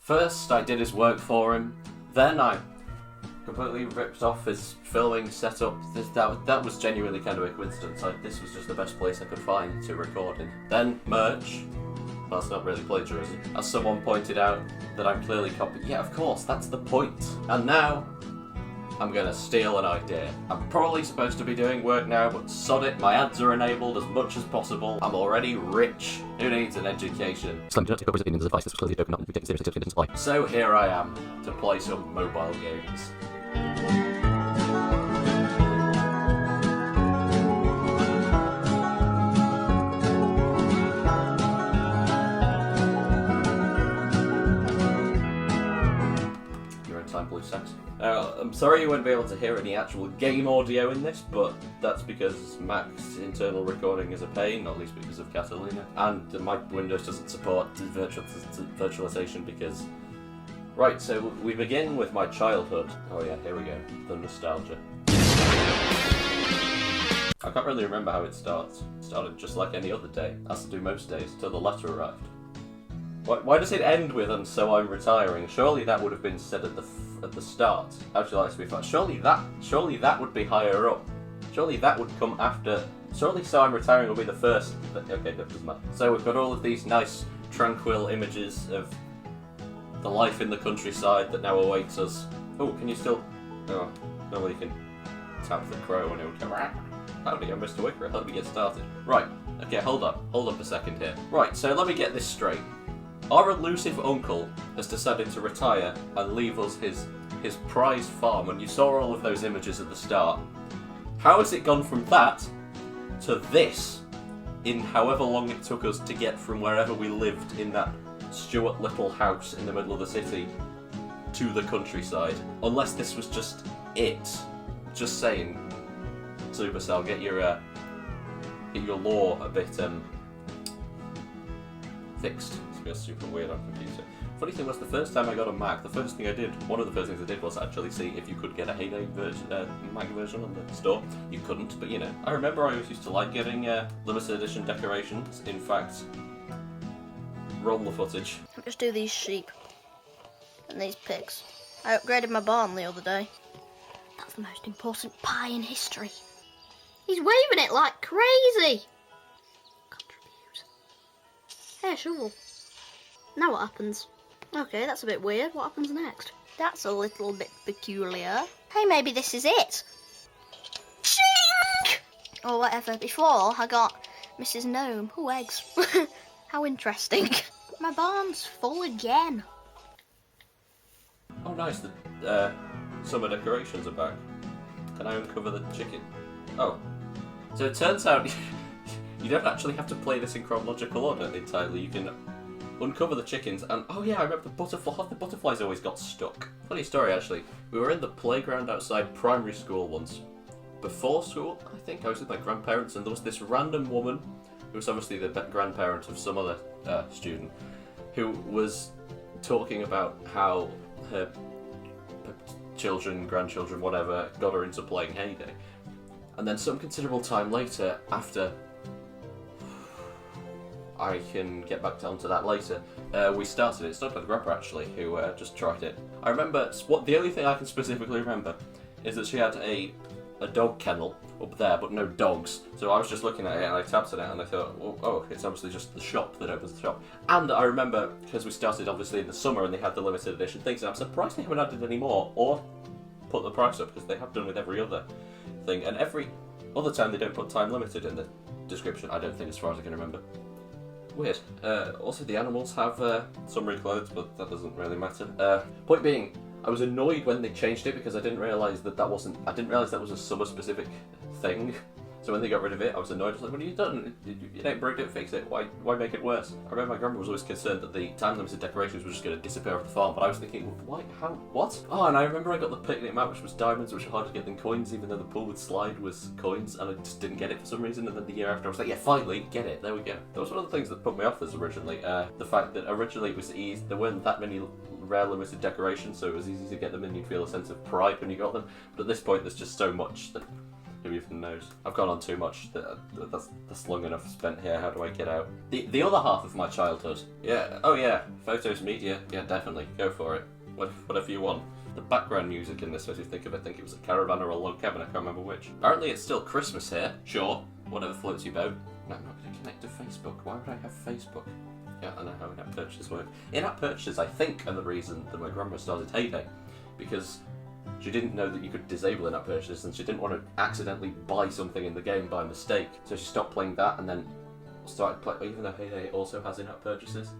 First, I did his work for him, then I completely ripped off his filming setup. That was genuinely kind of a coincidence. This was just the best place I could find to record in. Then merch. That's not really plagiarism. As someone pointed out, that I'm clearly copying. Yeah, of course, that's the point. And now, I'm gonna steal an idea. I'm probably supposed to be doing work now, but sod it, my ads are enabled as much as possible. I'm already rich. Who needs an education? Slim, do not take Aubrey's opinions as advice. This was clearly a joke and not taken seriously. Didn't apply. So here I am, to play some mobile games. Blue sex. I'm sorry you won't be able to hear any actual game audio in this, but that's because Mac's internal recording is a pain, not least because of Catalina, and my Windows doesn't support virtualization because... Right, so we begin with my childhood. Oh yeah, here we go. The nostalgia. I can't really remember how it starts. It started just like any other day, as to do most days, till the letter arrived. Why does it end with "and so I'm retiring"? Surely that would have been said at the start. How'd you like to be fast? Surely that would be higher up. Surely that would come after. Surely "so I'm retiring" will be the first. Okay, that doesn't matter. So we've got all of these nice, tranquil images of the life in the countryside that now awaits us. Oh, can you still? Oh, no, you can tap the crow and it would go. Howdy, I'm Mr. Wicker. Let me get started. Right. Okay, hold up a second here. Right. So let me get this straight. Our elusive uncle has decided to retire and leave us his prized farm, and you saw all of those images at the start. How has it gone from that to this in however long it took us to get from wherever we lived in that Stuart Little house in the middle of the city to the countryside? Unless this was just it. Just saying. Supercell, get your lore a bit fixed. It's super weird on computer. Funny thing was, the first time I got a Mac, one of the first things I did was actually see if you could get a Heyday Mac version on the store. You couldn't, but you know. I remember I always used to like getting limited edition decorations. In fact, roll the footage. I'll just do these sheep and these pigs. I upgraded my barn the other day. That's the most important pie in history. He's waving it like crazy. Contribute. Hey, shovel. Now what happens? Okay, that's a bit weird. What happens next? That's a little bit peculiar. Hey, maybe this is it. Chink! Or whatever. Before, I got Mrs. Gnome. Ooh, eggs. How interesting. My barn's full again. Oh, nice. The summer decorations are back. Can I uncover the chicken? Oh. So it turns out you don't actually have to play this in chronological order entirely. You can uncover the chickens, and oh yeah, I remember the butterflies always got stuck. Funny story, actually. We were in the playground outside primary school once. Before school, I think, I was with my grandparents, and there was this random woman, who was obviously the grandparent of some other student, who was talking about how her children, grandchildren, whatever, got her into playing Heyday. And then some considerable time later, after... I can get back onto that later. We started it. It started with Grandpa, actually, who just tried it. I remember, the only thing I can specifically remember is that she had a dog kennel up there, but no dogs. So I was just looking at it and I tapped on it and I thought, oh, it's obviously just the shop that opens the shop. And I remember, because we started obviously in the summer and they had the limited edition things, and I'm surprised they haven't added any more or put the price up, because they have done with every other thing. And every other time they don't put time limited in the description, I don't think, as far as I can remember. Weird. Also, the animals have summery clothes, but that doesn't really matter. Point being, I was annoyed when they changed it because I didn't realise that was a summer-specific thing. So when they got rid of it, I was annoyed. I was like, "What have you done? You don't break it, fix it. Why make it worse?" I remember my grandma was always concerned that the time-limited decorations were just going to disappear off the farm, but I was thinking, why? How? What? Oh, and I remember I got the picnic mat, which was diamonds, which were harder to get than coins, even though the pool with slide was coins, and I just didn't get it for some reason. And then the year after, I was like, yeah, finally, get it. There we go. That was one of the things that put me off this originally. The fact that originally it was easy. There weren't that many rare limited decorations, so it was easy to get them, and you'd feel a sense of pride when you got them. But at this point, there's just so much that Who even knows? I've gone on too much. That's long enough spent here. How do I get out? The other half of my childhood. Yeah. Oh yeah. Photos, media. Yeah, definitely. Go for it. Whatever you want. The background music in this, as you think of it, I think it was a caravan or a log cabin. I can't remember which. Apparently, it's still Christmas here. Sure. Whatever floats your boat. No, I'm not going to connect to Facebook. Why would I have Facebook? Yeah, I know how in-app purchases work. In-app purchases, I think, are the reason that my grandma started Heyday, because she didn't know that you could disable in-app purchases, and she didn't want to accidentally buy something in the game by mistake. So she stopped playing that, and then started playing. Even though Heyday also has in-app purchases,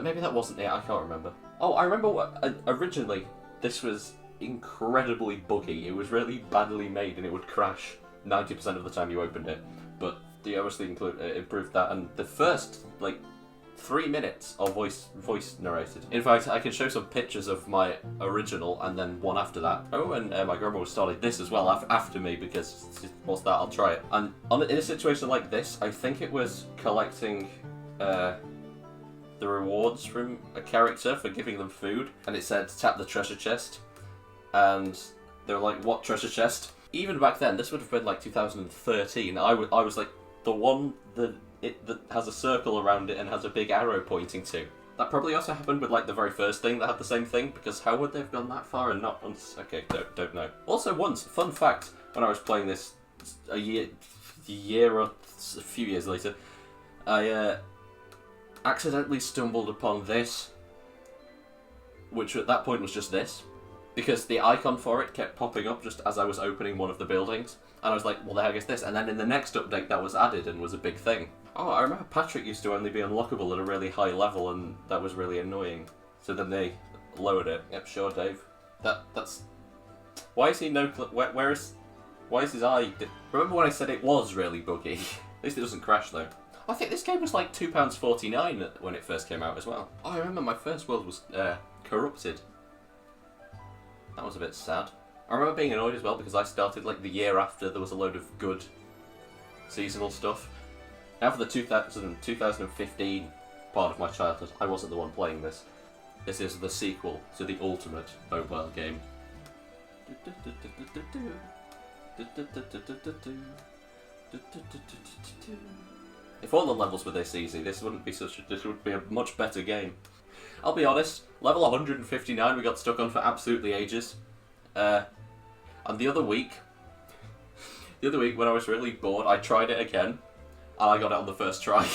maybe that wasn't it. I can't remember. Oh, I remember what originally this was incredibly buggy. It was really badly made, and it would crash 90% of the time you opened it. But they obviously improved that, and the first 3 minutes are voice narrated. In fact, I can show some pictures of my original and then one after that. Oh, and my grandma started this as well after me, because what's that? I'll try it. And in a situation like this, I think it was collecting the rewards from a character for giving them food, and it said tap the treasure chest, and they were like, what treasure chest? Even back then, this would have been like 2013. I was like the one that has a circle around it and has a big arrow pointing to. That probably also happened with like the very first thing that had the same thing, because how would they have gone that far and not once? Okay, don't know. Also once, fun fact, when I was playing this a year or a few years later, I accidentally stumbled upon this, which at that point was just this, because the icon for it kept popping up just as I was opening one of the buildings, and I was like, well, the heck is this? And then in the next update that was added and was a big thing. Oh, I remember Patrick used to only be unlockable at a really high level, and that was really annoying. So then they lowered it. Yep, sure, Dave. That's... Why is he why is his eye... Remember when I said it was really buggy? At least it doesn't crash, though. I think this game was like £2.49 when it first came out as well. Oh, I remember my first world was corrupted. That was a bit sad. I remember being annoyed as well because I started like the year after there was a load of good seasonal stuff. Now for the 2015 part of my childhood, I wasn't the one playing this. This is the sequel to the ultimate mobile game. If all the levels were this easy, this would be a much better game. I'll be honest, level 159 we got stuck on for absolutely ages. And the other week when I was really bored, I tried it again, and I got it on the first try.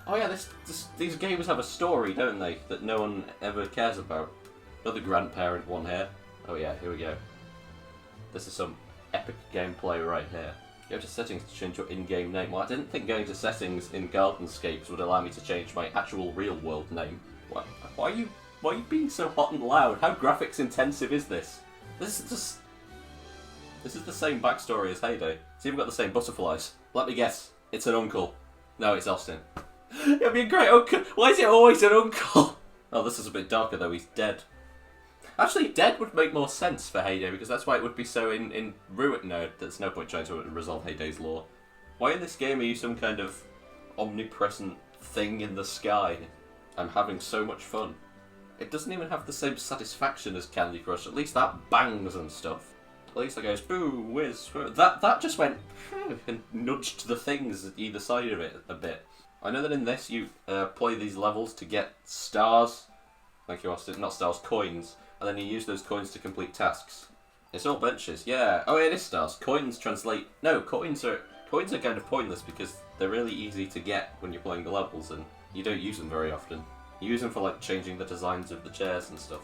Oh yeah, these games have a story, don't they, that no one ever cares about. Another grandparent one here. Oh yeah, here we go. This is some epic gameplay right here. Go to settings to change your in-game name. Well, I didn't think going to settings in Gardenscapes would allow me to change my actual real-world name. Why are you being so hot and loud? How graphics intensive is this? This is the same backstory as Heyday. It's even got the same butterflies. Let me guess. It's an uncle. No, it's Austin. It'd be a great uncle. Why is it always an uncle? Oh, this is a bit darker though. He's dead. Actually, dead would make more sense for Heyday, because that's why it would be so in Ruin. No, there's no point trying to resolve Heyday's lore. Why in this game are you some kind of omnipresent thing in the sky? I'm having so much fun. It doesn't even have the same satisfaction as Candy Crush. At least that bangs and stuff. At least it goes boo, whiz. That just went and nudged the things at either side of it a bit. I know that in this you play these levels to get stars. Thank you, Austin. Not stars, coins. And then you use those coins to complete tasks. It's all benches, yeah. Oh, it is stars. Coins translate... No, coins are kind of pointless because they're really easy to get when you're playing the levels, and you don't use them very often. You use them for, like, changing the designs of the chairs and stuff.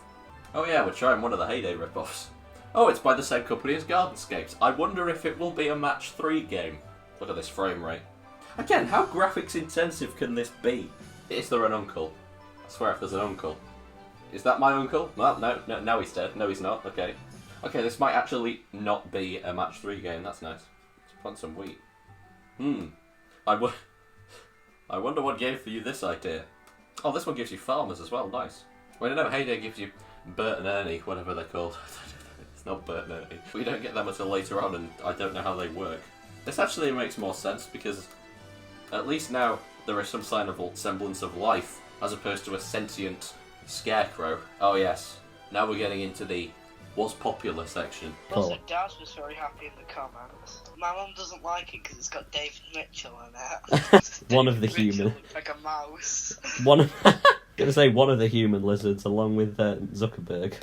Oh yeah, we're trying one of the Heyday rip-offs. Oh, it's by the same company as Gardenscapes. I wonder if it will be a match 3 game. Look at this frame rate. Again, how graphics intensive can this be? Is there an uncle? I swear if there's an uncle. Is that my uncle? Well, no, he's dead. No, he's not. Okay. Okay, this might actually not be a match 3 game. That's nice. Let's plant some wheat. I wonder what gave you this idea. Oh, this one gives you farmers as well. Nice. Well, no, Heyday gives you Bert and Ernie, whatever they're called. It's not Bert and Ernie. We don't get them until later on, and I don't know how they work. This actually makes more sense, because at least now there is some sign of semblance of life, as opposed to a sentient scarecrow. Oh yes, now we're getting into the was popular section. Also, Dad was very happy in the comments. My mum doesn't like it because it's got David Mitchell in it. One of the David Mitchell human. looks like a mouse. One of gonna say one of the human lizards, along with Zuckerberg.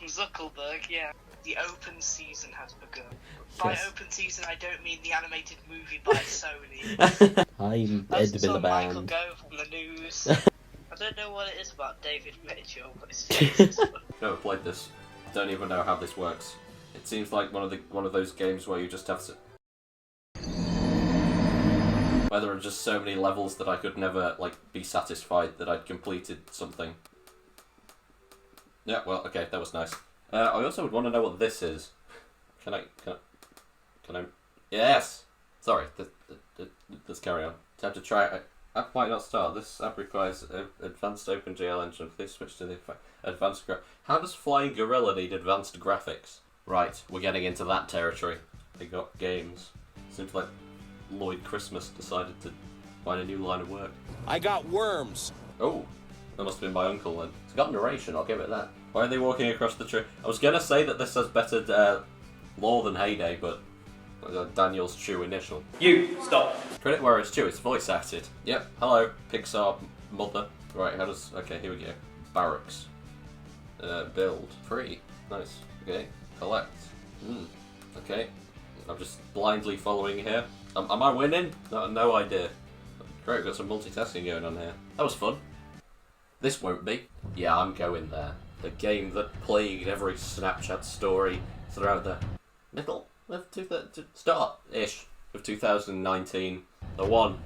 Zuckerberg, yeah. The open season has begun. By Yes. open season, I don't mean the animated movie by Sony. I'm That's Ed some Michael Miliband. Gove on the news. I don't know what it is about David Mitchell, but it's just... Never played this. Don't even know how this works. It seems like one of those games where you just have to. Where there are just so many levels that I could never be satisfied that I'd completed something. Yeah, well, okay, that was nice. I also would want to know what this is. Can I? Yes. Sorry. Let's carry on. Time to try it. App might not start. This app requires advanced OpenGL engine. Please switch to the advanced How does Flying Gorilla need advanced graphics? Right, we're getting into that territory. They got games. Seems like Lloyd Christmas decided to find a new line of work. I got worms. Oh, that must have been my uncle then. It's got narration, I'll give it that. Why are they walking across the tree? I was gonna say that this has better lore than Heyday, but Daniel's true initial. You, stop. Credit where it's due, it's voice acted. Yep, hello, Pixar mother. Right, how does... Okay, here we go. Barracks. Build. Free. Nice. Okay. Collect. Okay. I'm just blindly following here. Am I winning? No idea. Great, we've got some multitasking going on here. That was fun. This won't be. Yeah, I'm going there. The game that plagued every Snapchat story throughout the middle of start-ish of 2019. The one.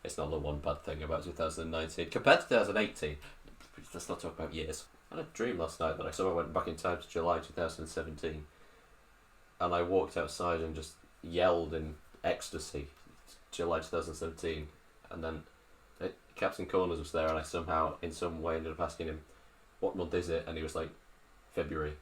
It's not the one bad thing about 2019. Compared to 2018, let's not talk about years. I had a dream last night that I somehow went back in time to July 2017. And I walked outside and just yelled in ecstasy, July 2017. And then Captain Corners was there and I somehow, in some way, ended up asking him, what month is it? And he was like, February.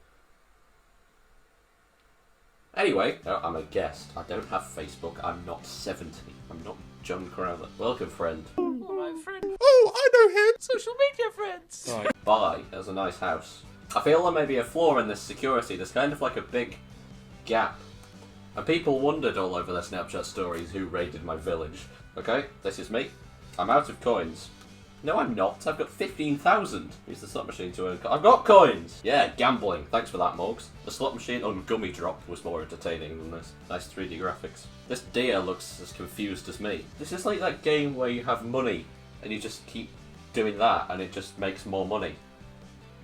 Anyway, I'm a guest. I don't have Facebook. I'm not 70. I'm not John Crowther. Welcome, friend. My friend. Oh, I know him. Social media friends. Bye. There's a nice house. I feel there may be a flaw in this security. There's kind of like a big gap. And people wondered all over their Snapchat stories who raided my village. Okay, this is me. I'm out of coins. No, I'm not. I've got 15,000. Use the slot machine to earn I've got coins! Yeah, gambling. Thanks for that, Morgs. The slot machine on Gummy Drop was more entertaining than this. Nice 3D graphics. This deer looks as confused as me. This is like that game where you have money and you just keep doing that and it just makes more money.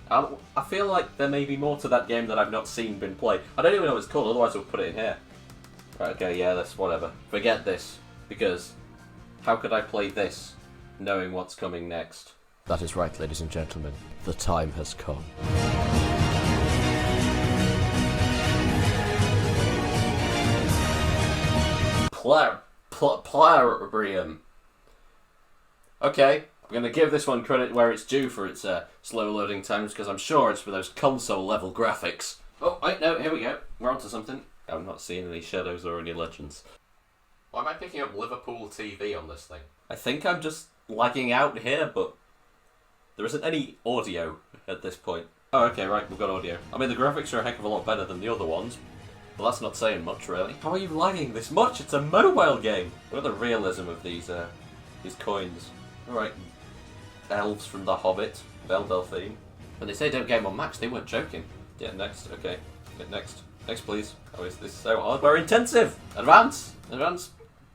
I feel like there may be more to that game that I've not seen been played. I don't even know what it's called, otherwise I'll put it in here. Right, okay, yeah, that's whatever. Forget this, because how could I play this knowing what's coming next? That is right, ladies and gentlemen. The time has come. Plarium. Okay, I'm going to give this one credit where it's due for its slow loading times, because I'm sure it's for those console level graphics. Oh, wait, no, here we go. We're onto something. I'm not seeing any shadows or any legends. Why am I picking up Liverpool TV on this thing? I think I'm just lagging out here, but there isn't any audio at this point. Oh, okay, right, we've got audio. I mean, the graphics are a heck of a lot better than the other ones, but that's not saying much, really. How are you lagging this much? It's a mobile game! Look at the realism of these coins. Alright, elves from The Hobbit, Belle Delphine. When they say don't game on max, they weren't joking. Yeah, next, okay. Next. Next, please. Oh, is this so hardware intensive? Advance! Advance!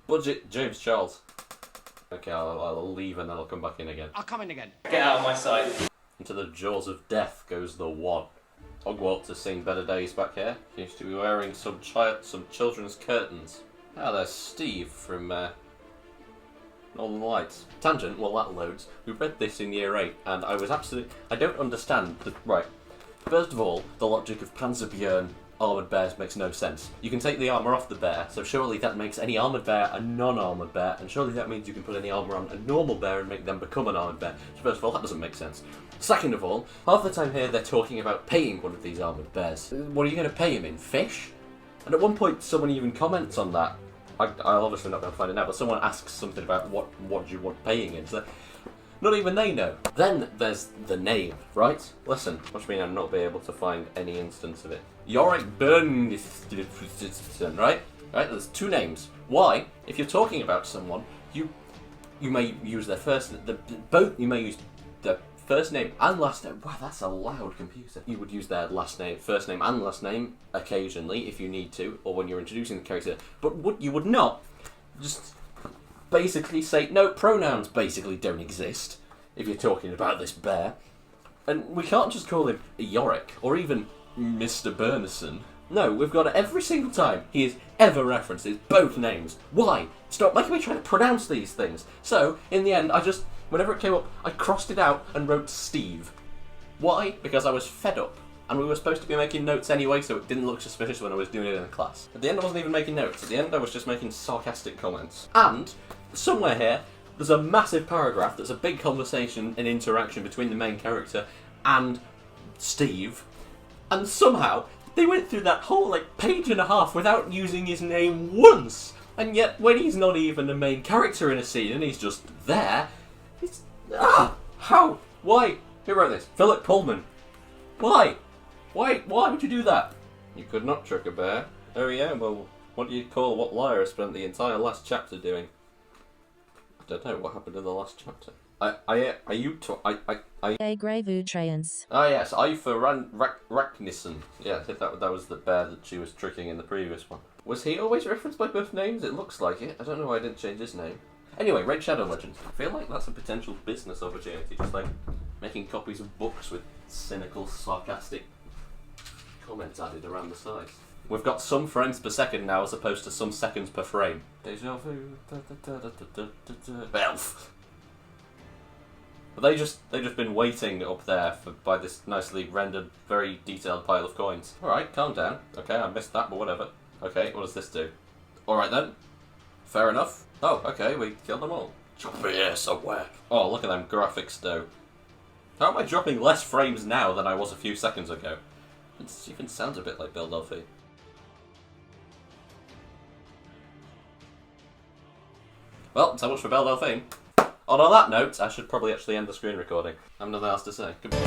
Budget, James Charles. Okay, I'll leave and then I'll come back in again. I'll come in again. Get out of my sight. Into the jaws of death goes the one. Hogwarts has seen better days back here. Seems to be wearing some children's curtains. Ah, there's Steve from Northern Lights. Tangent, well that loads. We read this in year 8 and I was absolutely... I don't understand the... Right. First of all, the logic of Panzerbjörn armoured bears makes no sense. You can take the armour off the bear, so surely that makes any armoured bear a non-armoured bear, and surely that means you can put any armour on a normal bear and make them become an armoured bear. So first of all, that doesn't make sense. Second of all, half the time here they're talking about paying one of these armoured bears. What are you going to pay him in? Fish? And at one point someone even comments on that. I'll obviously not be able to find it now, but someone asks something about what do you want paying in. So Not even they know. Then there's the name, right? Listen, watch me now not be able to find any instance of it. Yorick Byrne, right? Right, there's two names. Why? If you're talking about someone, you may use their you may use their first name and last name. Wow, that's a loud computer. You would use their first name and last name occasionally if you need to, or when you're introducing the character. But you would not just basically say, no, pronouns basically don't exist if you're talking about this bear. And we can't just call him Yorick or even Mr. Burnison. No, we've got it every single time he is ever referenced. It's both names. Why? Stop making me try to pronounce these things. So, in the end, whenever it came up, I crossed it out and wrote Steve. Why? Because I was fed up. And we were supposed to be making notes anyway, so it didn't look suspicious when I was doing it in the class. At the end, I wasn't even making notes. At the end, I was just making sarcastic comments. And, somewhere here, there's a massive paragraph that's a big conversation and interaction between the main character and Steve. And somehow, they went through that whole, page and a half without using his name once. And yet, when he's not even the main character in a scene and he's just there, it's... How? Why? Who wrote this? Philip Pullman. Why? Why would you do that? You could not trick a bear. Oh yeah, well, what do you call what Lyra spent the entire last chapter doing? I don't know what happened in the last chapter. A Gravu Trans. Ah yes, I for Raknissen. Yeah, I think that was the bear that she was tricking in the previous one. Was he always referenced by both names? It looks like it. I don't know why I didn't change his name. Anyway, Red Shadow Legends. I feel like that's a potential business opportunity, just making copies of books with cynical, sarcastic comments added around the sides. We've got some frames per second now as opposed to some seconds per frame. Deja vu. Elf. But they've just been waiting up there by this nicely rendered, very detailed pile of coins. Alright, calm down. Okay, I missed that, but whatever. Okay, what does this do? Alright then. Fair enough. Oh, okay, we killed them all. Drop me here somewhere. Oh, look at them graphics though. How am I dropping less frames now than I was a few seconds ago? It even sounds a bit like Bill Delphi. Well, so much for Belle Delphine. On that note, I should probably actually end the screen recording. I have nothing else to say. Goodbye.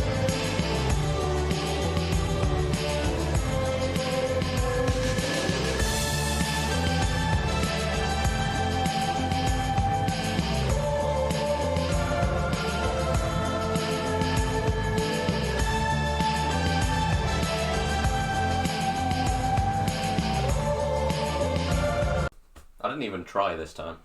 I didn't even try this time.